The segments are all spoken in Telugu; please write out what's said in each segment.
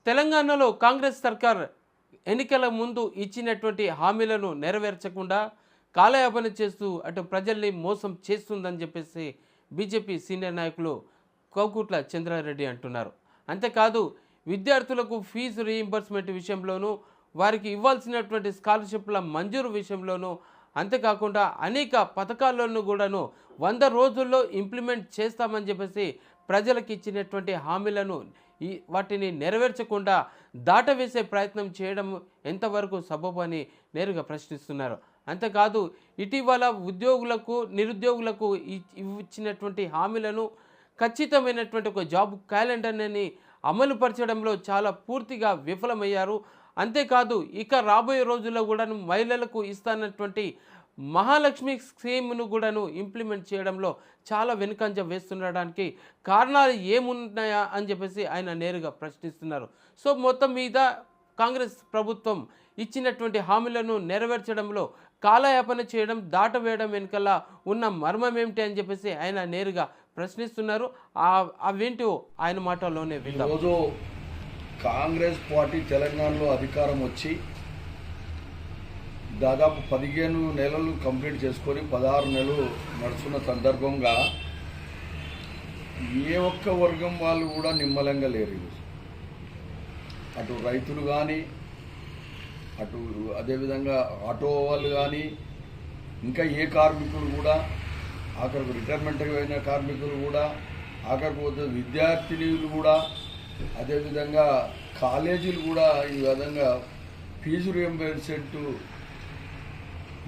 తెలంగాణలో కాంగ్రెస్ సర్కార్ ఎన్నికల ముందు ఇచ్చినటువంటి హామీలను నెరవేర్చకుండా కాలయాపన చేస్తూ అటు ప్రజల్ని మోసం చేస్తుందని చెప్పేసి బీజేపీ సీనియర్ నాయకులు కోకుట్ల చంద్రారెడ్డి అంటున్నారు. అంతేకాదు విద్యార్థులకు ఫీజు రీయింబర్స్మెంట్ విషయంలోనూ వారికి ఇవ్వాల్సినటువంటి స్కాలర్షిప్ల మంజూరు విషయంలోనూ అంతేకాకుండా అనేక పథకాలను కూడాను 100 రోజుల్లో ఇంప్లిమెంట్ చేస్తామని చెప్పేసి ప్రజలకు ఇచ్చినటువంటి హామీలను వాటిని నెరవేర్చకుండా దాటవేసే ప్రయత్నం చేయడం ఎంతవరకు సబబు అని నేరుగా ప్రశ్నిస్తున్నారు. అంతేకాదు ఇటీవల ఉద్యోగులకు నిరుద్యోగులకు ఇచ్చినటువంటి హామీలను ఖచ్చితమైనటువంటి ఒక జాబ్ క్యాలెండర్ని అమలు పరచడంలో చాలా పూర్తిగా విఫలమయ్యారు. అంతేకాదు ఇక రాబోయే రోజుల్లో కూడాను మహిళలకు ఇస్తానటువంటి మహాలక్ష్మి స్కీమ్ను కూడాను ఇంప్లిమెంట్ చేయడంలో చాలా వెనుకంజ వేస్తుండడానికి కారణాలు ఏమున్నాయా అని చెప్పేసి ఆయన నేరుగా ప్రశ్నిస్తున్నారు. సో మొత్తం మీద కాంగ్రెస్ ప్రభుత్వం ఇచ్చినటువంటి హామీలను నెరవేర్చడంలో కాలయాపన చేయడం దాటవేయడం వెనుకల ఉన్న మర్మం ఏమిటి అని చెప్పేసి ఆయన నేరుగా ప్రశ్నిస్తున్నారు. అవేంటో ఆయన మాటల్లోనే విందాం. ఈరోజు కాంగ్రెస్ పార్టీ తెలంగాణలో అధికారం వచ్చి దాదాపు 15 నెలలు కంప్లీట్ చేసుకొని 16 నెలలు నడుస్తున్న సందర్భంగా ఏ ఒక్క వర్గం వాళ్ళు కూడా నిమ్మలంగా లేరు. ఈరోజు అటు రైతులు కానీ అటు అదేవిధంగా ఆటో వాళ్ళు కానీ ఇంకా ఏ కార్మికులు కూడా ఆఖరికి రిటైర్మెంట్ అయిన కార్మికులు కూడా ఆఖరికి పోతే విద్యార్థినులు కూడా అదేవిధంగా కాలేజీలు కూడా ఈ విధంగా ఫీజు రీయింబర్స్మెంట్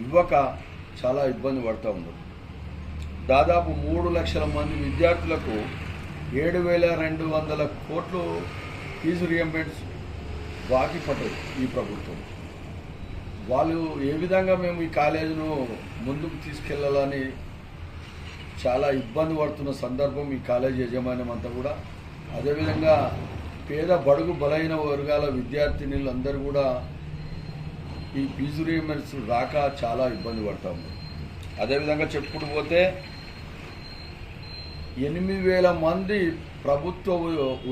ఇవ్వక చాలా ఇబ్బంది పడుతూ ఉన్నారు. దాదాపు 3 లక్షల మంది విద్యార్థులకు 7,200 కోట్లు ఫీజు రీయింబర్స్ బాకీ పడ్డది ఈ ప్రభుత్వం. వాళ్ళు ఏ విధంగా మేము ఈ కాలేజీను ముందుకు తీసుకెళ్లాలని చాలా ఇబ్బంది పడుతున్న సందర్భం ఈ కాలేజీ యాజమాన్యం అంతా కూడా. అదేవిధంగా పేద బడుగు బలైన వర్గాల విద్యార్థినులు అందరూ కూడా ఈ ఫీజు రీయింబర్స్ రాక చాలా ఇబ్బంది పడతా ఉన్నారు. అదేవిధంగా చెప్పుకుంటూ పోతే 8,000 మంది ప్రభుత్వ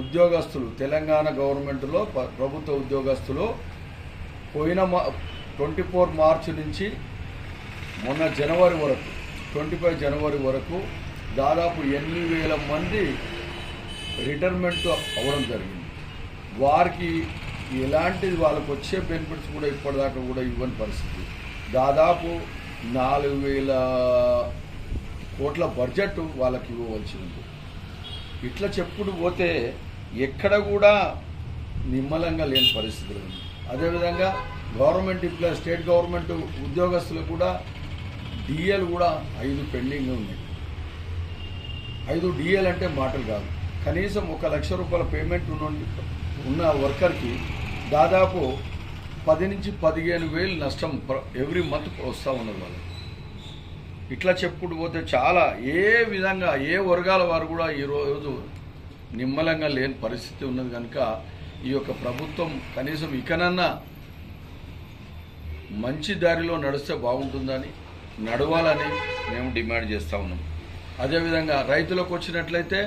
ఉద్యోగస్తులు తెలంగాణ గవర్నమెంట్లో ప్రభుత్వ ఉద్యోగస్తులు పోయిన 24 మార్చి నుంచి మొన్న జనవరి వరకు 25 జనవరి వరకు దాదాపు 8,000 మంది రిటైర్మెంట్ అవ్వడం జరిగింది. వారికి ఎలాంటిది వాళ్ళకు వచ్చే బెనిఫిట్స్ కూడా ఇప్పటిదాకా కూడా ఇవ్వని పరిస్థితి. దాదాపు 4,000 కోట్ల బడ్జెట్ వాళ్ళకి ఇవ్వవలసి ఉంది. ఇట్లా చెప్పుకుంటూ పోతే ఎక్కడ కూడా నిమ్మలంగా లేని పరిస్థితులు ఉంది. అదేవిధంగా గవర్నమెంట్ ఎంప్లాయీ స్టేట్ గవర్నమెంట్ ఉద్యోగస్తులకు కూడా డిఏలు కూడా 5 పెండింగ్ ఉన్నాయి. 5 డిఏలు అంటే మాటలు కాదు. కనీసం 1 లక్ష రూపాయల పేమెంట్ ఉన్న వర్కర్కి దాదాపు 10 నుంచి 15,000 నష్టం ఎవ్రీ మంత్ వస్తూ ఉన్నది వాళ్ళు. ఇట్లా చెప్పుకుంటూ పోతే చాలా ఏ విధంగా ఏ వర్గాల వారు కూడా ఈరోజు నిమ్మలంగా లేని పరిస్థితి ఉన్నది. కనుక ఈ యొక్క ప్రభుత్వం కనీసం ఇకనన్నా మంచి దారిలో నడిస్తే బాగుంటుందని నడవాలని మేము డిమాండ్ చేస్తూ ఉన్నాం. అదేవిధంగా రైతులకు వచ్చినట్లయితే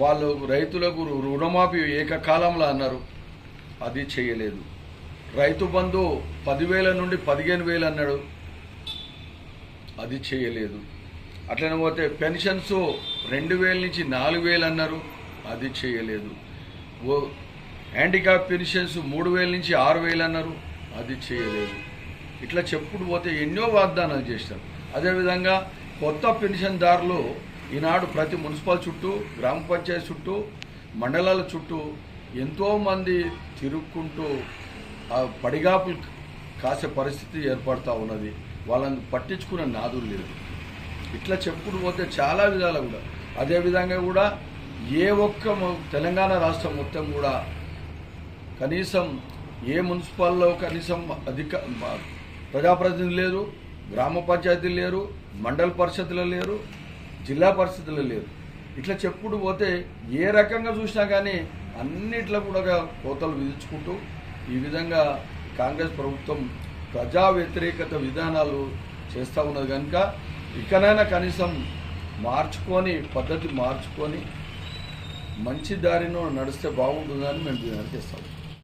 వాళ్ళు రైతులకు రుణమాఫీ ఏకకాలంలో అన్నారు, అది చేయలేదు. రైతు బంధు 10,000 నుండి 15,000 అన్నాడు, అది చేయలేదు. అట్లనే పోతే పెన్షన్స్ 2,000 నుంచి 4,000 అన్నారు, అది చేయలేదు. హ్యాండిక్యాప్ పెన్షన్స్ 3,000 నుంచి 6,000 అన్నారు, అది చేయలేదు. ఇట్లా చెప్పుడు పోతే ఎన్నో వాగ్దానాలు చేస్తారు. అదేవిధంగా కొత్త పెన్షన్దారులు ఈనాడు ప్రతి మున్సిపల్ చుట్టూ గ్రామ పంచాయతీ చుట్టూ మండలాల చుట్టూ ఎంతోమంది తిరుక్కుంటూ ఆ పడిగాపులు కాసే పరిస్థితి ఏర్పడుతూ ఉన్నది. వాళ్ళని పట్టించుకునే నాదులు లేదు. ఇట్లా చెప్పుకుంటూ పోతే చాలా విధాలు కూడా. అదేవిధంగా కూడా ఏ ఒక్క తెలంగాణ రాష్ట్రం మొత్తం కూడా కనీసం ఏ మున్సిపాల్లో కనీసం ప్రజాప్రతినిధులు లేరు, గ్రామ పంచాయతీలు లేరు, మండల పరిషత్తులు లేరు, జిల్లా పరిషత్తులు లేరు. ఇట్లా చెప్పుకుంటూ పోతే ఏ రకంగా చూసినా కానీ అన్నిట్లో కూడా కోతలు విధించుకుంటూ ఈ విధంగా కాంగ్రెస్ ప్రభుత్వం ప్రజా వ్యతిరేకత విధానాలు చేస్తూ ఉన్నది. కనుక ఇకనైనా కనీసం మార్చుకొని పద్ధతి మార్చుకొని మంచి దారిలో నడిస్తే బాగుంటుందని మేము విజ్ఞప్తి చేస్తాం.